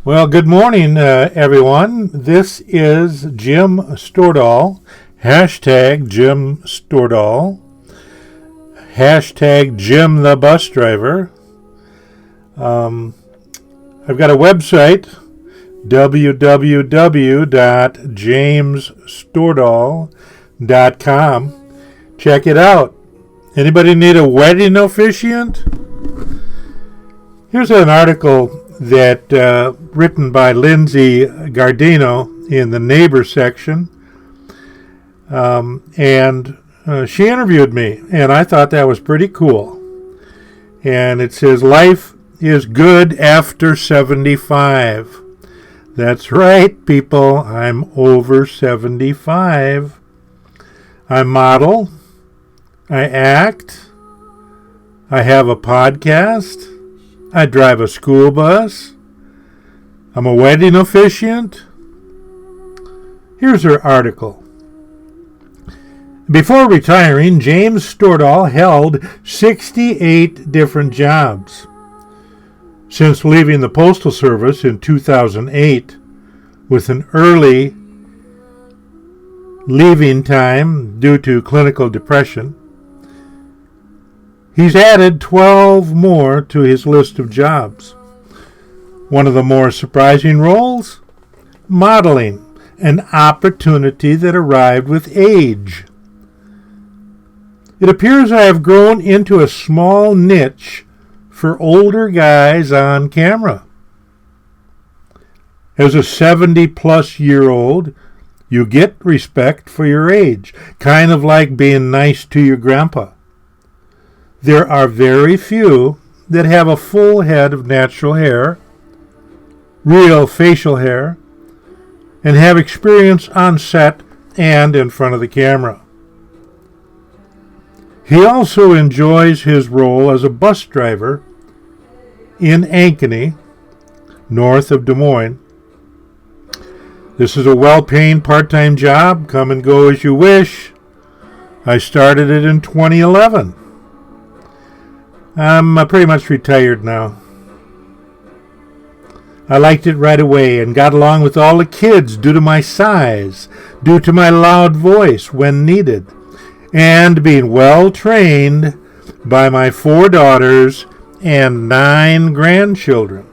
Well, good morning, everyone. This is Jim Stordahl, hashtag Jim Stordahl, hashtag Jim the Bus Driver. I've got a website, www.jamesstordahl.com. Check it out. Anybody need a wedding officiant? Here's an article that written by Lindsay Gardino in the Neighbor section, and she interviewed me, and I thought that was pretty cool. And it says, life is good after 75. That's right, people. I'm over 75. I model. I act. I have a podcast. I drive a school bus. I'm a wedding officiant. Here's her article. Before retiring, James Stordahl held 68 different jobs. Since leaving the Postal Service in 2008, with an early leaving time due to clinical depression, he's added 12 more to his list of jobs. One of the more surprising roles? Modeling, an opportunity that arrived with age. It appears I have grown into a small niche for older guys on camera. As a 70-plus-year-old, you get respect for your age, kind of like being nice to your grandpa. There are very few that have a full head of natural hair, real facial hair, and have experience on set and in front of the camera. He also enjoys his role as a bus driver in Ankeny, north of Des Moines. This is a well-paying part-time job. Come and go as you wish. I started it in 2011. I'm pretty much retired now. I liked it right away and got along with all the kids due to my size, due to my loud voice when needed, and being well trained by my 4 daughters and 9 grandchildren.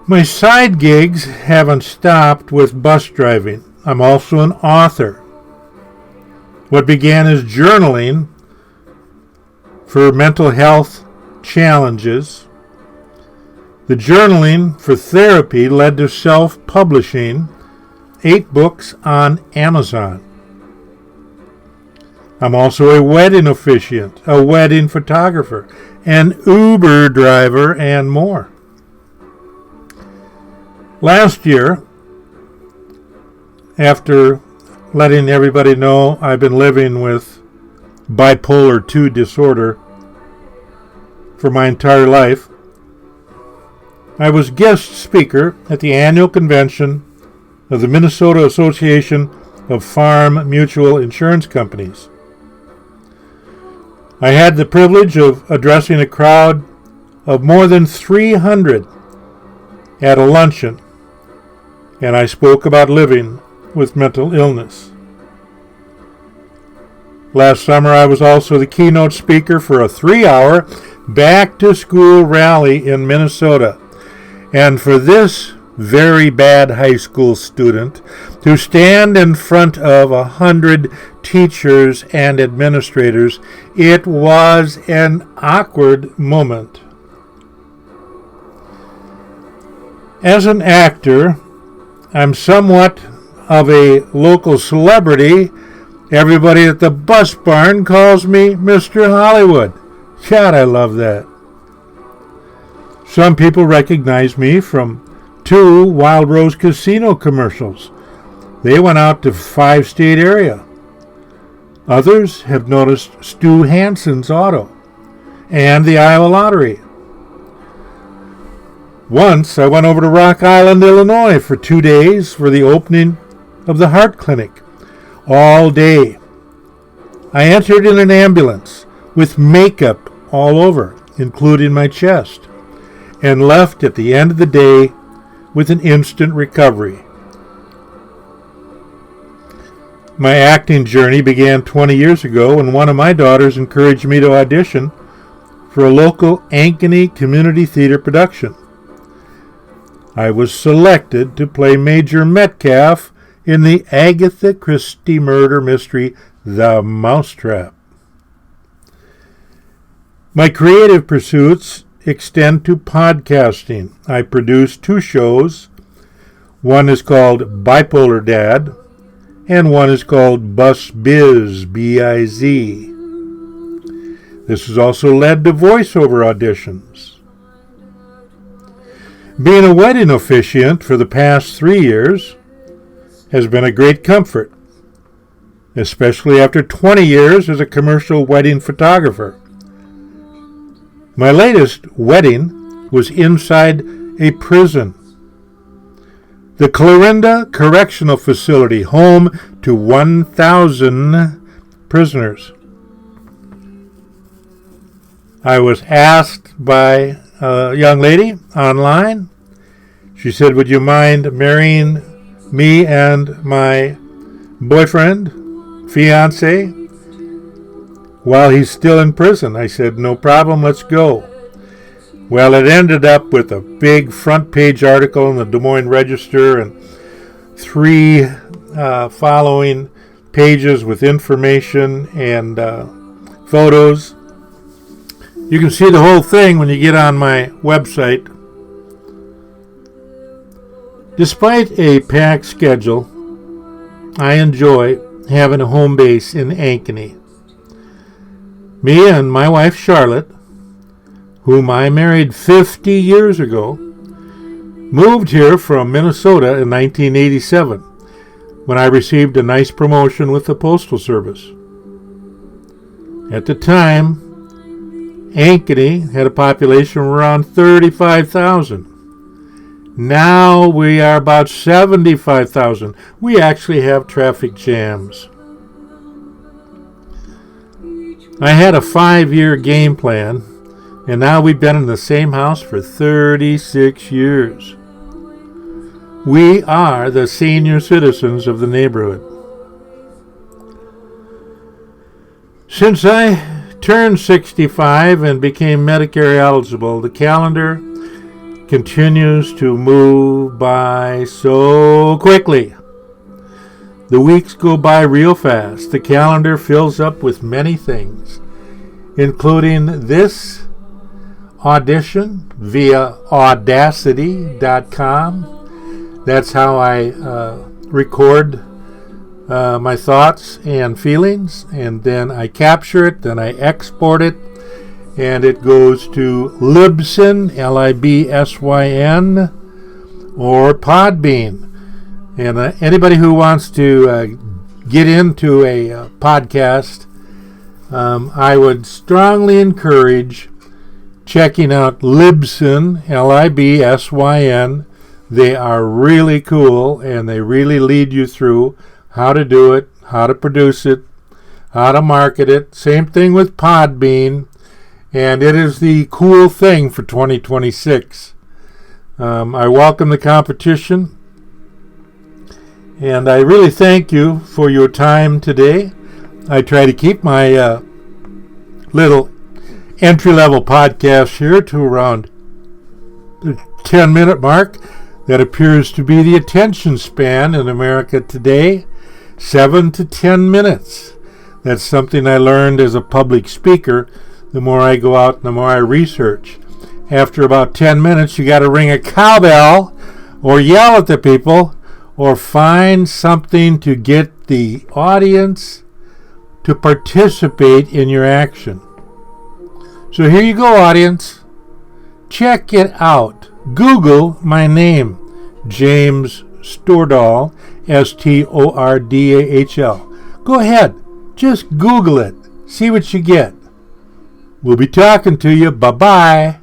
My side gigs haven't stopped with bus driving. I'm also an author. What began as journaling for mental health challenges, the journaling for therapy led to self-publishing 8 books on Amazon. I'm also a wedding officiant, a wedding photographer, an Uber driver, and more. Last year, after letting everybody know I've been living with Bipolar 2 disorder for my entire life, I was guest speaker at the annual convention of the Minnesota Association of Farm Mutual Insurance Companies. I had the privilege of addressing a crowd of more than 300 at a luncheon, and I spoke about living with mental illness. Last summer, I was also the keynote speaker for a 3-hour back-to-school rally in Minnesota. And for this very bad high school student to stand in front of 100 teachers and administrators, it was an awkward moment. As an actor, I'm somewhat of a local celebrity. Everybody at the bus barn calls me Mr. Hollywood. God, I love that. Some people recognize me from 2 Wild Rose Casino commercials. They went out to 5-state area. Others have noticed Stu Hansen's auto and the Iowa Lottery. Once I went over to Rock Island, Illinois for 2 days for the opening of the heart clinic. All day. I entered in an ambulance with makeup all over, including my chest. and left at the end of the day with an instant recovery. My acting journey began 20 years ago when one of my daughters encouraged me to audition for a local Ankeny community theater production. I was selected to play Major Metcalf in the Agatha Christie murder mystery, The Mousetrap. My creative pursuits extend to podcasting. I produce 2 shows. One is called Bipolar Dad, and one is called Bus Biz, B-I-Z. This has also led to voiceover auditions. Being a wedding officiant for the past 3 years has been a great comfort, especially after 20 years as a commercial wedding photographer. My latest wedding was inside a prison. The Clarinda Correctional Facility, home to 1,000 prisoners. I was asked by a young lady online. She said, "Would you mind marrying me and my boyfriend, fiance, while he's still in prison?" I said, "No problem, let's go." Well, it ended up with a big front page article in the Des Moines Register and 3 following pages with information and photos. You can see the whole thing when you get on my website. Despite a packed schedule, I enjoy having a home base in Ankeny. Me and my wife Charlotte, whom I married 50 years ago, moved here from Minnesota in 1987 when I received a nice promotion with the Postal Service. At the time, Ankeny had a population of around 35,000. Now we are about 75,000. We actually have traffic jams. I had a 5-year game plan, and now we've been in the same house for 36 years. We are the senior citizens of the neighborhood. Since I turned 65 and became Medicare eligible, the calendar continues to move by so quickly. The weeks go by real fast. The calendar fills up with many things, including this audition via Audacity.com. That's how I record my thoughts and feelings, and then I capture it, then I export it, and it goes to Libsyn, Libsyn, or Podbean. And anybody who wants to get into a podcast, I would strongly encourage checking out Libsyn, Libsyn. They are really cool, and they really lead you through how to do it, how to produce it, how to market it. Same thing with Podbean, and it is the cool thing for 2026. I welcome the competition, and I really thank you for your time today. I try to keep my little entry-level podcast here to around the 10-minute mark. That appears to be the attention span in America today, 7 to 10 minutes. That's something I learned as a public speaker. The more I go out, the more I research. After about 10 minutes, you got to ring a cowbell or yell at the people or find something to get the audience to participate in your action. So here you go, audience. Check it out. Google my name, James Stordahl, Stordahl. Go ahead, just Google it. See what you get. We'll be talking to you. Bye-bye.